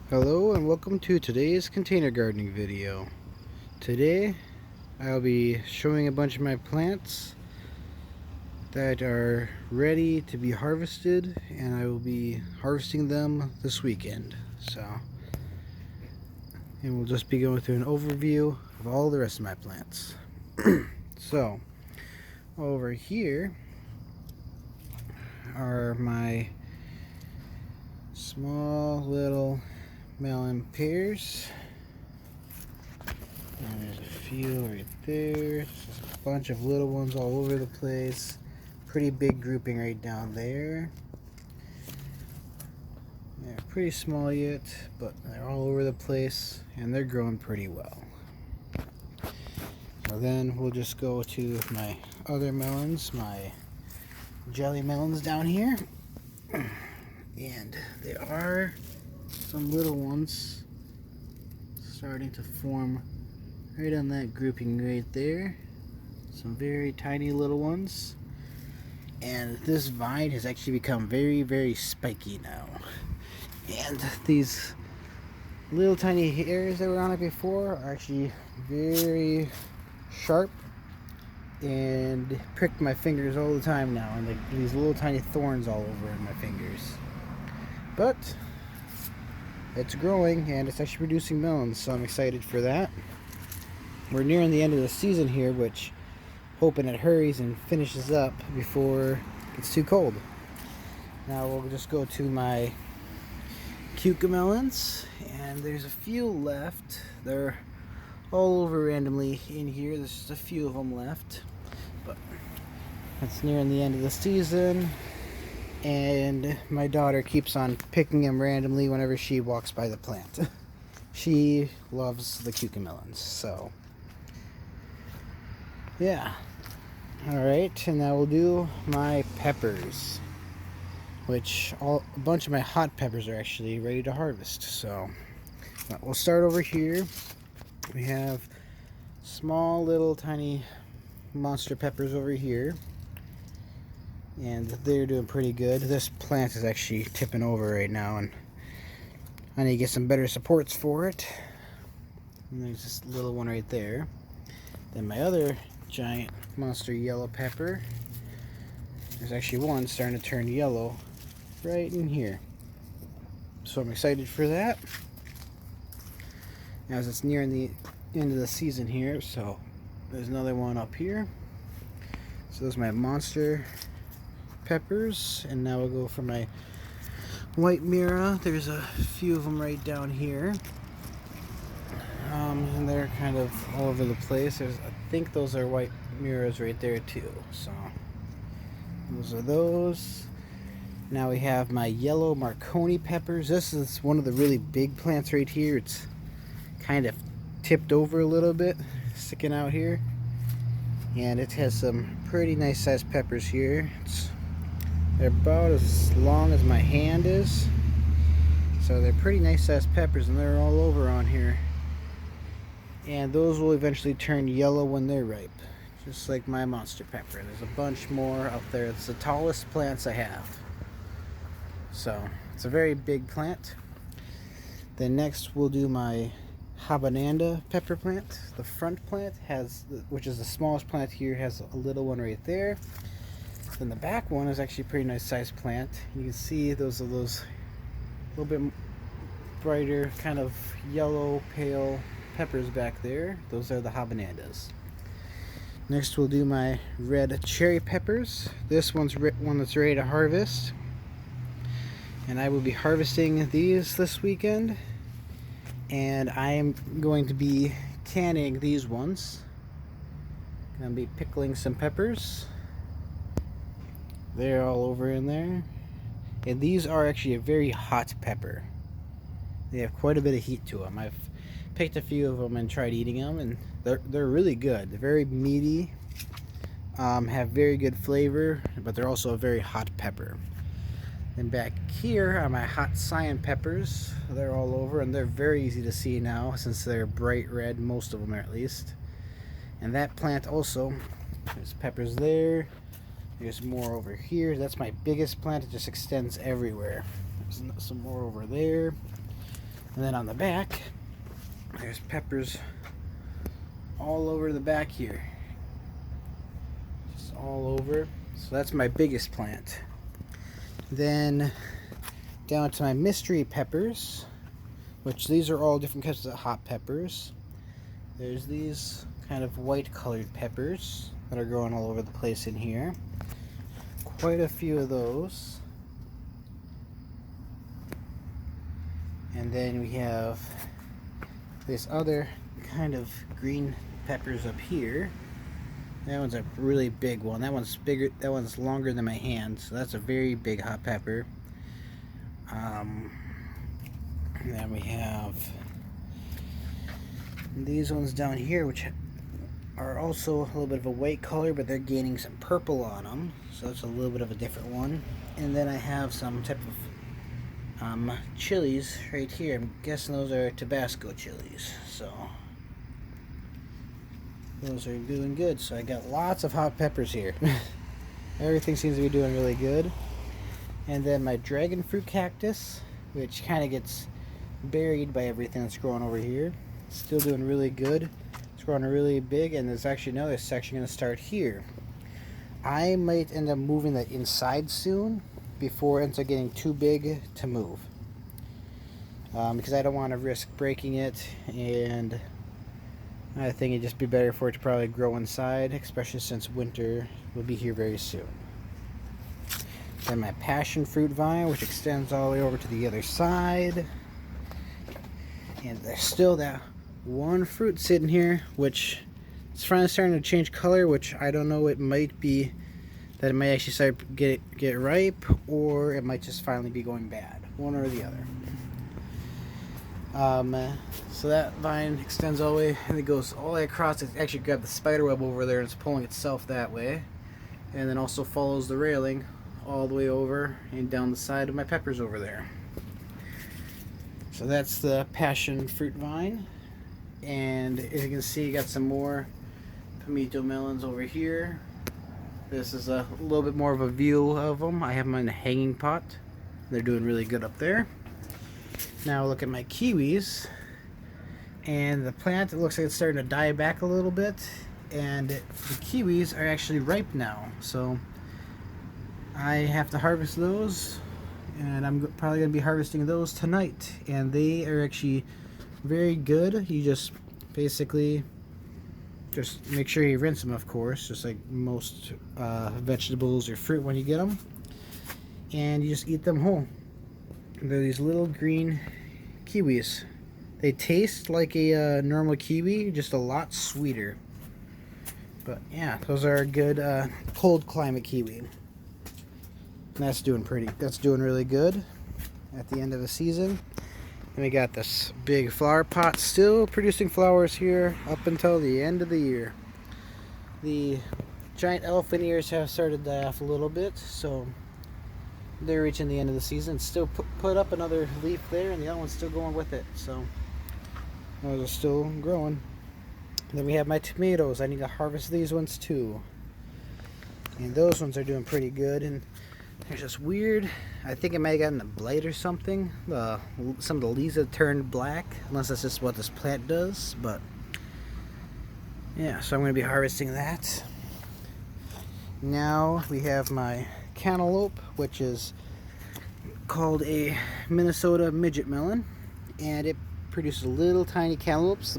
Hello and welcome to today's container gardening video. Today I'll be showing a bunch of my plants that are ready to be harvested, and I will be harvesting them this weekend. And we'll just be going through an overview of all the rest of my plants. So over here are my small little melon pears. And there's a few right there. Just a bunch of little ones all over the place. Pretty big grouping right down there. They're pretty small yet, but they're all over the place and they're growing pretty well. So then we'll just go to my other melons, my jelly melons down here. And there are some little ones starting to form right on that grouping right there. Some very tiny little ones. And this vine has actually become very, very spiky now. And these little tiny hairs that were on it before are actually very sharp and prick my fingers all the time now, and like these little tiny thorns all over in my fingers. But it's growing and it's actually producing melons, so I'm excited for that. We're nearing the end of the season here, which hoping it hurries and finishes up before it gets too cold. Now we'll just go to my cucamelons, and there's a few left. They're all over randomly in here. There's just a few of them left, but it's nearing the end of the season, and my daughter keeps on picking them randomly whenever she walks by the plant. She loves the cucamelons, so yeah. Alright, and now we'll do my peppers, which a bunch of my hot peppers are actually ready to harvest. So we'll start over here. We have small little tiny monster peppers over here, and they're doing pretty good. This plant is actually tipping over right now, and I need to get some better supports for it. And there's this little one right there. Then my other giant monster yellow pepper, there's actually one starting to turn yellow right in here, so I'm excited for that as it's nearing the end of the season here. So there's another one up here. So those are my monster peppers, and now we'll go for my white mira. There's a few of them right down here, and they're kind of all over the place. I think those are white miras right there too. So those are those. Now we have my yellow Marconi peppers. This is one of the really big plants right here. It's kind of tipped over a little bit, sticking out here, and it has some pretty nice sized peppers here. They're about as long as my hand is, so they're pretty nice sized peppers, and they're all over on here. And those will eventually turn yellow when they're ripe, just like my monster pepper. There's a bunch more up there. It's the tallest plants I have. So it's a very big plant. Then next we'll do my habananda pepper plant. The front plant has, which is the smallest plant here, has a little one right there. Then the back one is actually a pretty nice sized plant. You can see those are those little bit brighter kind of yellow pale peppers back there. Those are the habanandas. Next we'll do my red cherry peppers. This one's one that's ready to harvest, and I will be harvesting these this weekend, and I am going to be canning these ones. Gonna be pickling some peppers. They're all over in there, and these are actually a very hot pepper. They have quite a bit of heat to them. I've picked a few of them and tried eating them, and they're really good. They're very meaty, have very good flavor, but they're also a very hot pepper. And back here are my hot cyan peppers. They're all over, and they're very easy to see now since they're bright red, most of them are at least. And that plant also, there's peppers there. There's more over here. That's my biggest plant. It just extends everywhere. There's some more over there. And then on the back, there's peppers all over the back here. Just all over. So that's my biggest plant. Then down to my mystery peppers, which these are all different kinds of hot peppers. There's these kind of white colored peppers that are growing all over the place in here. Quite a few of those. And then we have this other kind of green peppers up here. That one's a really big one. That one's bigger. That one's longer than my hand. So that's a very big hot pepper. And then we have these ones down here, which are also a little bit of a white color, but they're gaining some purple on them. So that's a little bit of a different one. And then I have some type of chilies right here. I'm guessing those are Tabasco chilies. So those are doing good. So I got lots of hot peppers here. Everything seems to be doing really good. And then my dragon fruit cactus, which kind of gets buried by everything that's growing over here. Still doing really good. It's growing really big, and there's actually another section going to start here. I might end up moving that inside soon before it ends up getting too big to move. Because I don't want to risk breaking it, and I think it'd just be better for it to probably grow inside, especially since winter will be here very soon. Then my passion fruit vine, which extends all the way over to the other side. And there's still that one fruit sitting here, which is finally starting to change color, which I don't know, it might be that it might actually start to get ripe, or it might just finally be going bad. One or the other. So that vine extends all the way, and it goes all the way across. It actually got the spider web over there, and it's pulling itself that way. And then also follows the railing all the way over and down the side of my peppers over there. So that's the passion fruit vine. And as you can see, you got some more pimento melons over here. This is a little bit more of a view of them. I have them in a hanging pot. They're doing really good up there. Now look at my kiwis. And the plant, it looks like it's starting to die back a little bit. And the kiwis are actually ripe now. So I have to harvest those. And I'm probably going to be harvesting those tonight. And they are actually very good. You just basically just make sure you rinse them, of course, just like most vegetables or fruit when you get them. And you just eat them whole. They're these little green kiwis. They taste like a normal kiwi, just a lot sweeter. But yeah, those are a good cold climate kiwi. And that's doing really good at the end of the season. And we got this big flower pot still producing flowers here up until the end of the year. The giant elephant ears have started to die off a little bit, so they're reaching the end of the season. Still put up another leaf there, and the other one's still going with it. So those are still growing. And then we have my tomatoes. I need to harvest these ones too. And those ones are doing pretty good. And there's this weird, I think it might have gotten a blight or something. Some of the leaves have turned black, unless that's just what this plant does. But yeah, so I'm going to be harvesting that. Now we have my cantaloupe, which is called a Minnesota midget melon, and it produces little tiny cantaloupes.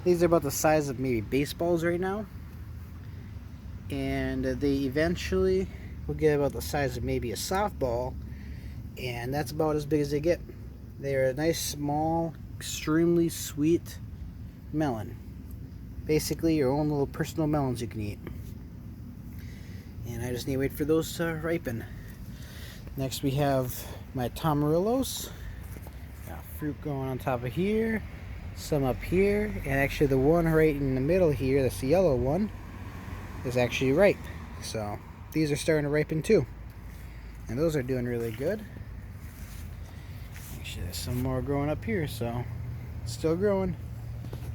These are about the size of maybe baseballs right now, and they eventually will get about the size of maybe a softball, and that's about as big as they get. They are a nice, small, extremely sweet melon. Basically your own little personal melons you can eat. And I just need to wait for those to ripen. Next we have my Tomarillos. Got fruit going on top of here, some up here, and actually the one right in the middle here, that's the yellow one, is actually ripe. So these are starting to ripen too. And those are doing really good. Actually there's some more growing up here, so still growing.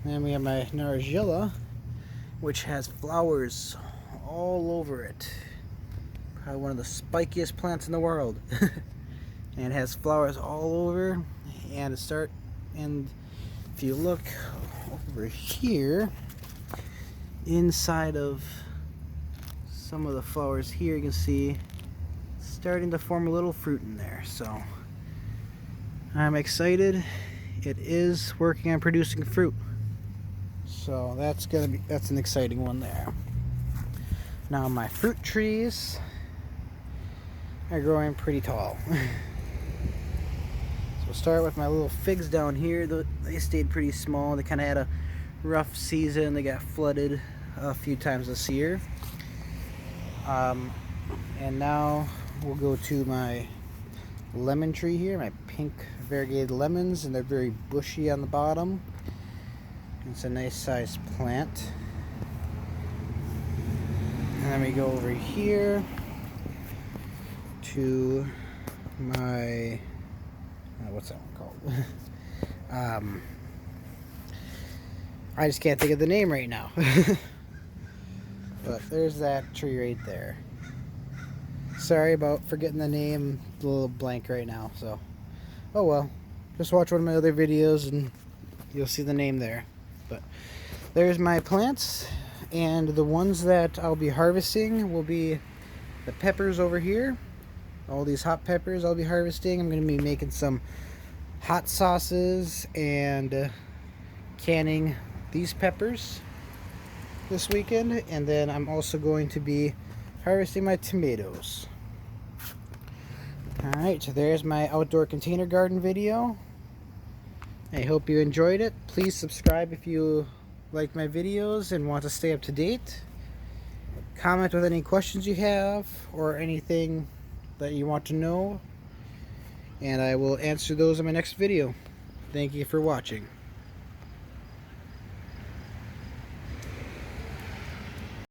And then we have my Nargilla, which has flowers all over it. Probably one of the spikiest plants in the world. And it has flowers all over, and And if you look over here, inside of some of the flowers here, you can see it's starting to form a little fruit in there. So I'm excited. It is working on producing fruit. So that's an exciting one there. Now my fruit trees are growing pretty tall. So we'll start with my little figs down here. They stayed pretty small. They kind of had a rough season. They got flooded a few times this year. And now we'll go to my lemon tree here, my pink variegated lemons, and they're very bushy on the bottom. It's a nice sized plant. And then we go over here to my what's that one called? I just can't think of the name right now. But there's that tree right there. Sorry about forgetting the name, a little blank right now. So, oh well. Just watch one of my other videos and you'll see the name there. But there's my plants, and the ones that I'll be harvesting will be the peppers over here. All these hot peppers I'll be harvesting. I'm going to be making some hot sauces and canning these peppers this weekend. And then I'm also going to be harvesting my tomatoes. Alright, so there's my outdoor container garden video. I hope you enjoyed it. Please subscribe if you like my videos and want to stay up to date. Comment with any questions you have or anything that you want to know, and I will answer those in my next video. Thank you for watching.